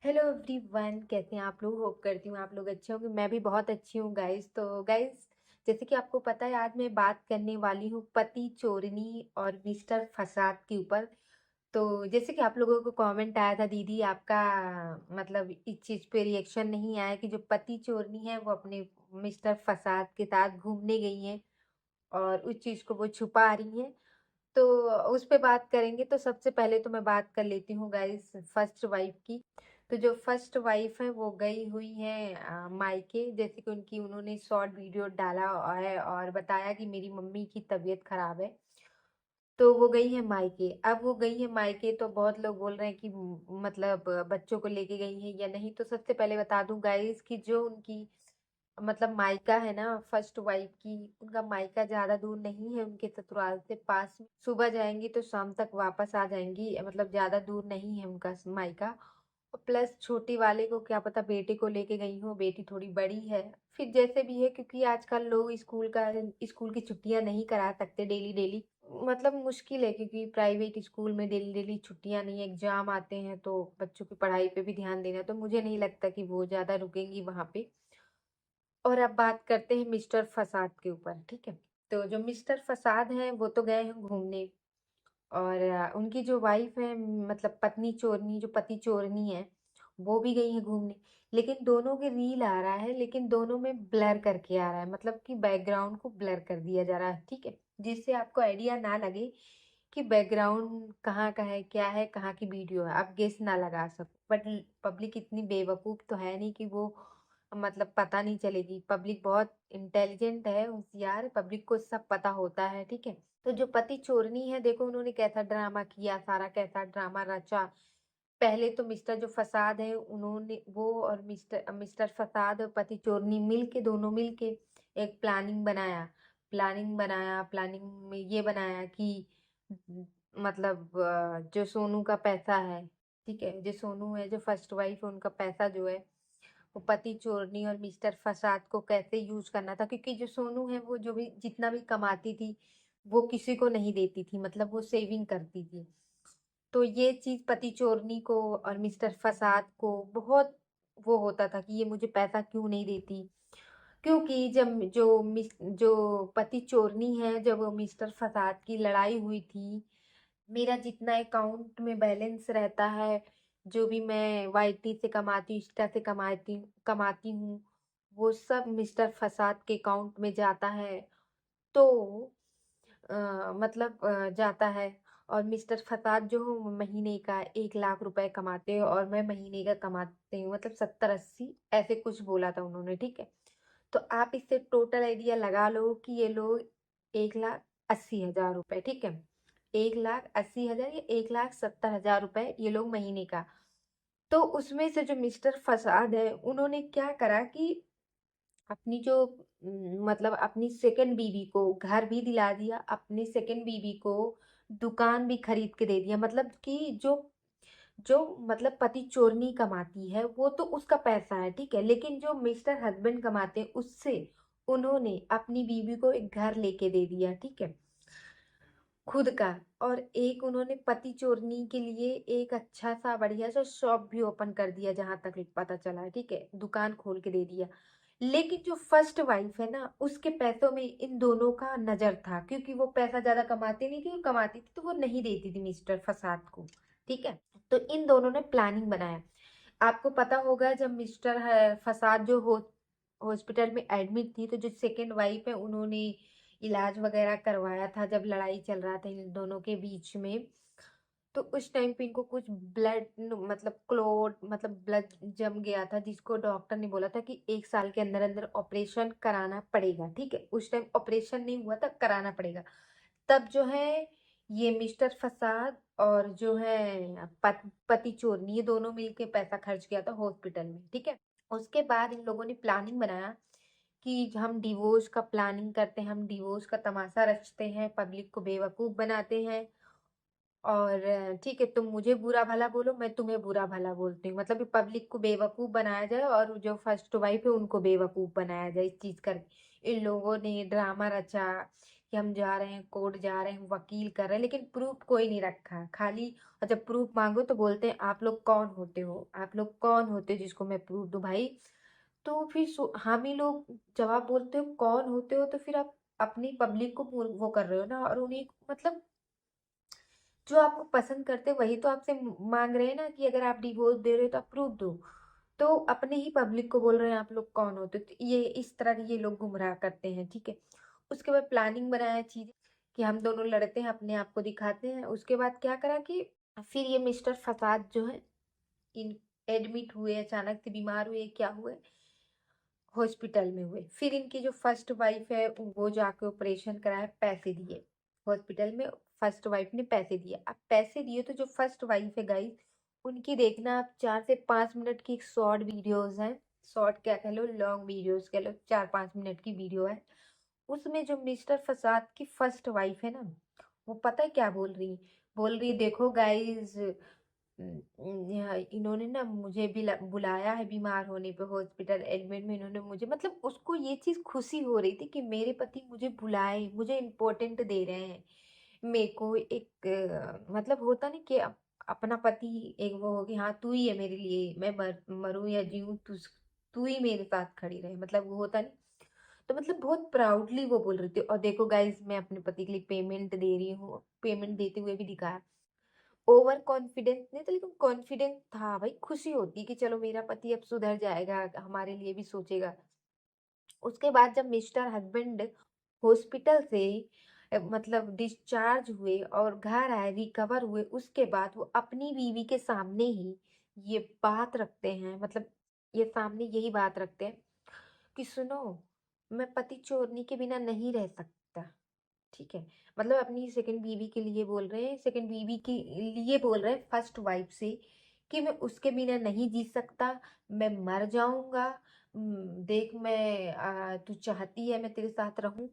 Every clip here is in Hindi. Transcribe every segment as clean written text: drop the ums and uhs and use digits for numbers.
हेलो एवरीवन, कैसे हैं आप लोग। होप करती हूँ आप लोग अच्छे होंगे। मैं भी बहुत अच्छी हूँ गाइस। तो गाइस, जैसे कि आपको पता है, आज मैं बात करने वाली हूँ पति चोरनी और मिस्टर फसाद के ऊपर। तो जैसे कि आप लोगों को कमेंट आया था, दीदी आपका मतलब इस चीज़ पे रिएक्शन नहीं आया कि जो पति चोरनी है वो अपने मिस्टर फसाद के साथ घूमने गई हैं और उस चीज़ को वो छुपा रही हैं। तो उस पे बात करेंगे। तो सबसे पहले तो मैं बात कर लेती हूँ गाइस फर्स्ट वाइफ की। तो जो फर्स्ट वाइफ है वो गई हुई है मायके। जैसे कि उन्होंने शॉर्ट वीडियो डाला है और बताया कि मेरी मम्मी की तबीयत खराब है, तो वो गई है मायके। अब वो गई है मायके तो बहुत लोग बोल रहे हैं कि मतलब बच्चों को लेके गई है या नहीं। तो सबसे पहले बता दूं गाइस कि जो उनकी मतलब मायका है ना फर्स्ट वाइफ की, उनका मायका ज्यादा दूर नहीं है, उनके ससुराल से पास में। सुबह जाएंगी तो शाम तक वापस आ जाएंगी, मतलब ज्यादा दूर नहीं है उनका मायका। और प्लस छोटी वाले को क्या पता बेटे को लेके गई हो, बेटी थोड़ी बड़ी है। फिर जैसे भी है, क्योंकि आजकल लोग स्कूल की छुट्टियां नहीं करा सकते डेली डेली। मतलब मुश्किल है, क्योंकि प्राइवेट स्कूल में डेली डेली छुट्टियां नहीं, एग्जाम आते हैं तो बच्चों की पढ़ाई पे भी ध्यान देना है। तो मुझे नहीं लगता कि वो ज्यादा रुकेंगी वहां पे। और अब बात करते हैं मिस्टर फसाद के ऊपर, ठीक है। तो जो मिस्टर फसाद हैं वो तो गए हैं घूमने, और उनकी जो वाइफ है मतलब पत्नी चोरनी, जो पति चोरनी है, वो भी गई है घूमने। लेकिन दोनों के रील आ रहा है, लेकिन दोनों में ब्लर करके आ रहा है, मतलब कि बैकग्राउंड को ब्लर कर दिया जा रहा है, ठीक है। जिससे आपको आइडिया ना लगे कि बैकग्राउंड कहाँ का है, क्या है, कहाँ की वीडियो है, आप गेस ना लगा सको। बट पब्लिक इतनी बेवकूफ तो है नहीं कि वो मतलब पता नहीं चलेगी। पब्लिक बहुत इंटेलिजेंट है, होशियार, पब्लिक को सब पता होता है, ठीक है। तो जो पति चोरनी है, देखो उन्होंने कैसा ड्रामा किया, सारा कैसा ड्रामा रचा। पहले तो मिस्टर जो फसाद है, उन्होंने वो और मिस्टर मिस्टर फसाद और पति चोरनी मिल के, दोनों मिल के एक प्लानिंग में ये बनाया कि मतलब जो सोनू का पैसा है, ठीक है, जो सोनू है, जो फर्स्ट वाइफ है, उनका पैसा जो है वो पति चोरनी और मिस्टर फसाद को कैसे यूज करना था। क्योंकि जो सोनू है वो जो भी जितना भी कमाती थी वो किसी को नहीं देती थी, मतलब वो सेविंग करती थी। तो ये चीज पति चोरनी को और मिस्टर फसाद को बहुत वो होता था कि ये मुझे पैसा क्यों नहीं देती। क्योंकि जो पति चोरनी है, जब वो मिस्टर फसाद की लड़ाई हुई थी, मेरा जितना अकाउंट में बैलेंस रहता है, जो भी मैं वाईटी से कमाती हूँ, इंस्टा से कमाती हूँ, वो सब मिस्टर फसाद के अकाउंट में जाता है। तो मतलब जाता है। और मिस्टर फसाद जो हो महीने का 1 लाख रुपए कमाते हैं और मैं महीने का कमाती हूँ मतलब 70-80 ऐसे कुछ बोला था उन्होंने, ठीक है। तो आप इससे टोटल आइडिया लगा लो कि ये लोग 1,80,000 रुपए, ठीक है, 1,80,000 या 1,70,000 रुपए ये लोग महीने का। तो उसमें से जो मिस्टर फसाद है, उन्होंने क्या करा कि अपनी जो मतलब अपनी सेकंड बीवी को घर भी दिला दिया, अपनी सेकंड बीवी को दुकान भी खरीद के दे दिया। मतलब कि जो जो मतलब पति चोरनी कमाती है वो तो उसका पैसा है, ठीक है, लेकिन जो मिस्टर हस्बैंड कमाते हैं उससे उन्होंने अपनी बीवी को एक घर लेके दे दिया, ठीक है, खुद का। और एक उन्होंने पति चोरनी के लिए एक अच्छा सा बढ़िया सा शॉप भी ओपन कर दिया, जहां तक पता चला है, ठीक है, दुकान खोल के दे दिया। लेकिन जो फर्स्ट वाइफ है ना, उसके पैसों में इन दोनों का नजर था, क्योंकि वो पैसा ज्यादा कमाती नहीं थी, और कमाती थी तो वो नहीं देती थी मिस्टर फसाद को, ठीक है। तो इन दोनों ने प्लानिंग बनाया। आपको पता होगा जब फसाद जो हॉस्पिटल में एडमिट थी, तो जो सेकंड वाइफ है उन्होंने इलाज वगैरह करवाया था जब लड़ाई चल रहा था इन दोनों के बीच में। तो उस टाइम पे इनको कुछ ब्लड मतलब क्लोट मतलब ब्लड जम गया था, जिसको डॉक्टर ने बोला था कि 1 साल के अंदर अंदर ऑपरेशन कराना पड़ेगा, ठीक है। उस टाइम ऑपरेशन नहीं हुआ था, कराना पड़ेगा। तब जो है ये मिस्टर फसाद और जो है पति चोरनी, ये दोनों मिलके पैसा खर्च किया था हॉस्पिटल में, ठीक है। उसके बाद इन लोगों ने प्लानिंग बनाया कि हम डिवोर्स का प्लानिंग करते हैं, हम डिवोर्स का तमाशा रचते हैं, पब्लिक को बेवकूफ बनाते हैं। और ठीक है, तुम मुझे बुरा भला बोलो, मैं तुम्हें बुरा भला बोलती हूँ, मतलब पब्लिक को बेवकूफ बनाया जाए और जो फर्स्ट वाइफ है उनको बेवकूफ बनाया जाए, इस चीज कर इन लोगों ने ड्रामा रचा कि हम जा रहे हैं कोर्ट, जा रहे हैं वकील कर रहे हैं, लेकिन प्रूफ कोई नहीं रखा है खाली। और जब प्रूफ मांगो तो बोलते हैं आप लोग कौन होते हो, आप लोग कौन होते हो जिसको मैं प्रूफ दूं भाई। तो फिर हम ही लोग जवाब बोलते हो कौन होते हो, तो फिर आप अपनी पब्लिक को वो कर रहे हो ना, और उन्हें मतलब जो आपको पसंद करते हैं वही तो आपसे मांग रहे हैं ना कि अगर आप डिवोर्स दे रहे हो तो आप प्रूफ दो। तो अपने ही पब्लिक को बोल रहे हैं आप लोग कौन होते हो। तो ये इस तरह के ये लोग गुमराह करते हैं, ठीक है। उसके बाद प्लानिंग बनाया चीज कि हम दोनों लड़ते हैं, अपने आप को दिखाते हैं। उसके बाद क्या करा कि फिर ये मिस्टर फसाद जो है इन एडमिट हुए, अचानक से बीमार हुए, क्या हुए, हॉस्पिटल में हुए। फिर इनकी जो फर्स्ट वाइफ है वो जाके ऑपरेशन कराए, पैसे दिए हॉस्पिटल में। फर्स्ट वाइफ ने पैसे दिए। अब पैसे दिए तो जो फर्स्ट वाइफ है गाइस, उनकी देखना आप 4 से 5 मिनट की शॉर्ट वीडियोस हैं। शॉर्ट क्या कह लो, लॉन्ग वीडियोस कह लो, 4-5 मिनट की वीडियो है। उसमें जो मिस्टर फसाद की फर्स्ट वाइफ है ना, वो पता है क्या बोल रही, बोल रही देखो गाइस, इन्होंने ना मुझे भी बुलाया है बीमार होने पे, हॉस्पिटल एडमिट में इन्होंने मुझे, मतलब उसको ये चीज खुशी हो रही थी कि मेरे पति मुझे बुलाए, मुझे इम्पोर्टेंट दे रहे हैं। मेरे को एक मतलब होता नहीं कि अपना पति एक वो हो कि हाँ तू ही है मेरे लिए, मैं मरूं या जीऊं, तू ही मेरे साथ खड़ी रहे, मतलब वो होता नहीं। तो मतलब बहुत प्राउडली वो बोल रही थी। और देखो गाइस, मैं अपने पति के लिए पेमेंट दे रही हूँ, पेमेंट देते हुए भी दिखाया। ओवर कॉन्फिडेंस नहीं था, लेकिन कॉन्फिडेंस था भाई। खुशी होती कि चलो मेरा पति अब सुधर जाएगा, हमारे लिए भी सोचेगा। उसके बाद जब मिस्टर हस्बैंड हॉस्पिटल से मतलब डिस्चार्ज हुए और घर आए, रिकवर हुए, उसके बाद वो अपनी बीवी के सामने ही ये बात रखते हैं, मतलब ये सामने यही बात रखते हैं कि सुनो, मैं पति चोरनी के बिना नहीं रह सकता, ठीक है। मतलब अपनी सेकंड बीवी के लिए बोल रहे हैं, सेकंड बीवी के लिए बोल रहे हैं फर्स्ट वाइफ से कि मैं उसके बिना नहीं जी सकता, मैं मर जाऊंगा। देख मैं तू चाहती है मैं तेरे साथ रहूं,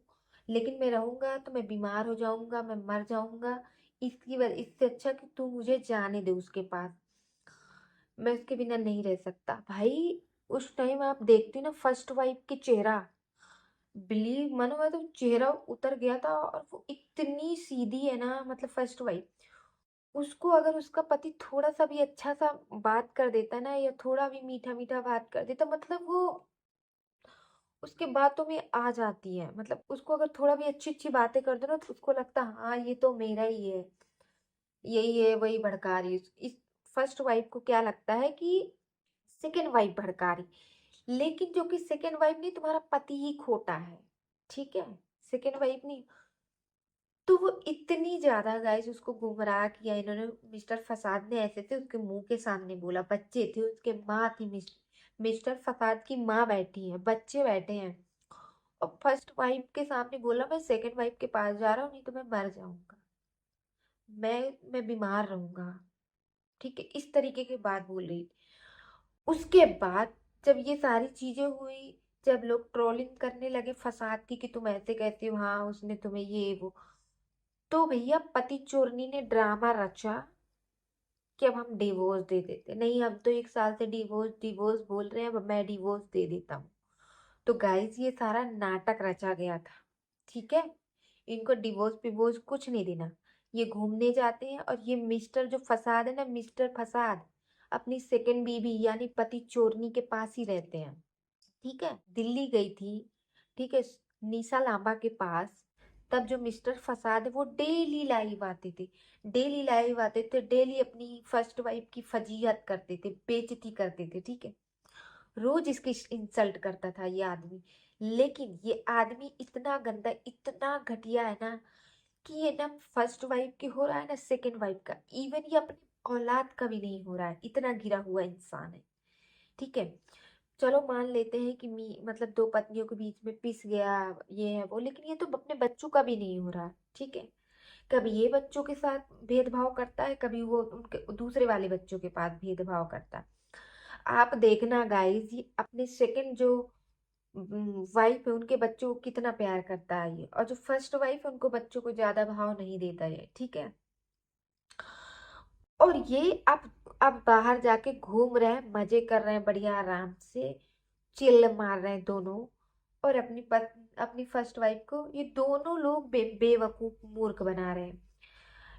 लेकिन मैं रहूंगा तो मैं बीमार हो जाऊंगा, मैं मर जाऊंगा। इसकी वजह इससे अच्छा कि तू मुझे जाने दे उसके पास, मैं उसके बिना नहीं रह सकता भाई। उस टाइम आप देखते ना फर्स्ट वाइफ के चेहरा, बिलीव मानो मैं तो चेहरा उतर गया था। और वो इतनी सीधी है ना, मतलब फर्स्ट वाइफ, उसको अगर उसका पति थोड़ा सा भी अच्छा सा बात कर देता ना, या थोड़ा भी मीठा मीठा बात कर देता, मतलब वो उसके बातों में आ जाती है। मतलब उसको अगर थोड़ा भी अच्छी अच्छी बातें कर दो ना, तो उसको लगता हाँ ये तो मेरा ही है, यही है, वही भड़का रही है। इस फर्स्ट वाइफ को क्या लगता है कि सेकेंड वाइफ भड़का रही, लेकिन जो कि सेकेंड वाइफ नहीं, तुम्हारा पति ही खोटा है, ठीक है, सेकेंड वाइफ नहीं। तो वो इतनी ज्यादा गाइस उसको गुमराह किया इन्होंने। मिस्टर फसाद ने ऐसे थे उसके मुंह के सामने बोला, बच्चे थे उसके, माँ थी, मिस्टर फसाद की माँ बैठी है, बच्चे बैठे हैं, और फर्स्ट वाइफ के सामने बोला मैं सेकंड वाइफ के पास जा रहा हूँ, नहीं तो मैं मर जाऊंगा, मैं बीमार रहूंगा, ठीक है, इस तरीके की बात बोल रही थी। उसके बाद जब ये सारी चीजें हुई, जब लोग ट्रोलिंग करने लगे फसाद की कि तुम ऐसे कैसे हो, हाँ उसने तुम्हें ये वो, तो भैया पति चोरनी ने ड्रामा रचा कि अब हम डिवोर्स दे देते, नहीं अब तो 1 साल से डिवोर्स डिवोर्स बोल रहे हैं, अब मैं डिवोर्स दे देता हूँ। तो गाइस ये सारा नाटक रचा गया था, ठीक है। इनको डिवोर्स विवोर्स कुछ नहीं देना, ये घूमने जाते हैं। और ये मिस्टर जो फसाद है ना, मिस्टर फसाद अपनी सेकंड बीवी यानी पति चोरनी के पास ही रहते हैं, ठीक है। दिल्ली गई थी, ठीक है, निशा लांबा के पास। तब जो मिस्टर फसाद है वो डेली लाइव आते थे, डेली लाइव आते थे, डेली अपनी फर्स्ट वाइफ की फजीहत करते थे, बेइज्जती करते थे, ठीक है। रोज इसकी इंसल्ट करता था ये आदमी। लेकिन ये आदमी इतना गंदा, इतना घटिया है ना, कि ये ना फर्स्ट वाइफ की हो रहा है ना सेकंड वाइफ का, इवन ये अपनी औलाद का भी नहीं हो रहा है, इतना गिरा हुआ इंसान है, ठीक है। चलो मान लेते हैं कि मतलब दो पत्नियों के बीच में पिस गया, ये है वो, लेकिन ये तो अपने बच्चों का भी नहीं हो रहा, ठीक है। कभी ये बच्चों के साथ भेदभाव करता है, कभी वो उनके दूसरे वाले बच्चों के पास भेदभाव करता है। आप देखना गाइस, ये अपने सेकंड जो वाइफ है उनके बच्चों को कितना प्यार करता है ये, और जो फर्स्ट वाइफ है उनको बच्चों को ज्यादा भाव नहीं देता है, ठीक है। और ये अब बाहर जाके घूम रहे हैं, मजे कर रहे हैं बढ़िया आराम से, चिल मार रहे हैं दोनों। और अपनी अपनी फर्स्ट वाइफ को, ये दोनों लोग बेवकूफ मूर्ख बना रहे हैं।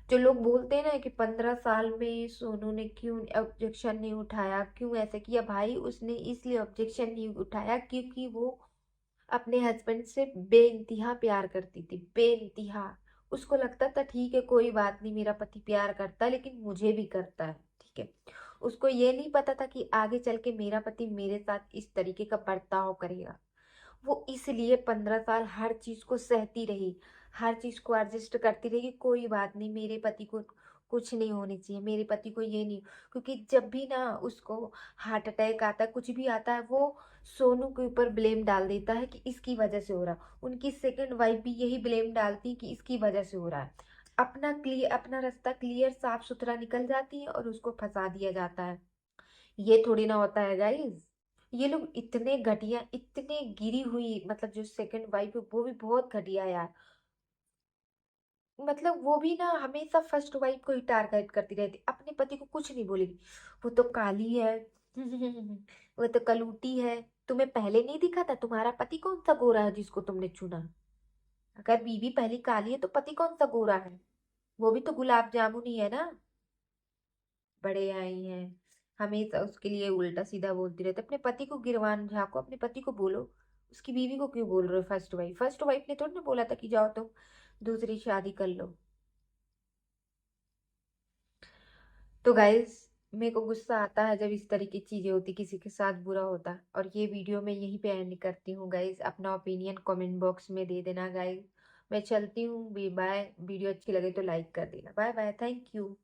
जो लोग बोलते हैं ना कि 15 साल में सोनू ने क्यों ऑब्जेक्शन नहीं उठाया, क्यों ऐसे किया, भाई उसने इसलिए ऑब्जेक्शन नहीं उठाया क्योंकि वो अपने हस्बैंड से बेइंतहा प्यार करती थी, बेइंतहा। उसको लगता था ठीक है कोई बात नहीं, मेरा पति प्यार करता है लेकिन मुझे भी करता है, ठीक है। उसको ये नहीं पता था कि आगे चल के मेरा पति मेरे साथ इस तरीके का बर्ताव करेगा। वो इसलिए 15 साल हर चीज को सहती रही, हर चीज को एडजस्ट करती रही कि कोई बात नहीं, मेरे पति को कुछ नहीं होनी चाहिए, मेरे पति को ये नहीं। क्योंकि जब भी ना उसको हार्ट अटैक आता है, कुछ भी आता है, वो सोनू के ऊपर ब्लेम डाल देता है कि इसकी वजह से हो रहा। उनकी सेकंड वाइफ भी यही ब्लेम डालती कि इसकी वजह से हो रहा है। अपना रास्ता क्लियर साफ सुथरा निकल जाती है और उसको फंसा दिया जाता है। ये थोड़ी ना होता है गाइस। ये लोग इतने घटिया, इतने गिरी हुई, मतलब जो सेकंड वाइफ है वो भी बहुत घटिया यार। मतलब वो भी ना हमेशा फर्स्ट वाइफ को ही टारगेट करती रहती, अपने पति को कुछ नहीं बोलेगी। वो तो काली है, वो तो कलूटी है। तुम्हें पहले नहीं दिखा था तुम्हारा पति कौन सा गोरा है जिसको तुमने चुना? अगर बीवी पहली काली है तो पति कौन सा गोरा है? वो भी तो गुलाब जामुन ही है ना। बड़े आई हैं, हमेशा उसके लिए उल्टा सीधा बोलती रहती। अपने पति को गिरवान झाको, अपने पति को बोलो। उसकी बीवी को क्यों बोल रहे हो फर्स्ट वाइफ ने थोड़ी ना बोला था कि जाओ तुम दूसरी शादी कर लो। तो गाइस, मेरे को गुस्सा आता है जब इस तरह की चीजें होती, किसी के साथ बुरा होता। और ये वीडियो मैं यहीं पे एंड करती हूँ गाइस। अपना ओपिनियन कमेंट बॉक्स में दे देना गाइस। मैं चलती हूँ, बाय। वीडियो अच्छी लगे तो लाइक कर देना। Bye bye, thank you.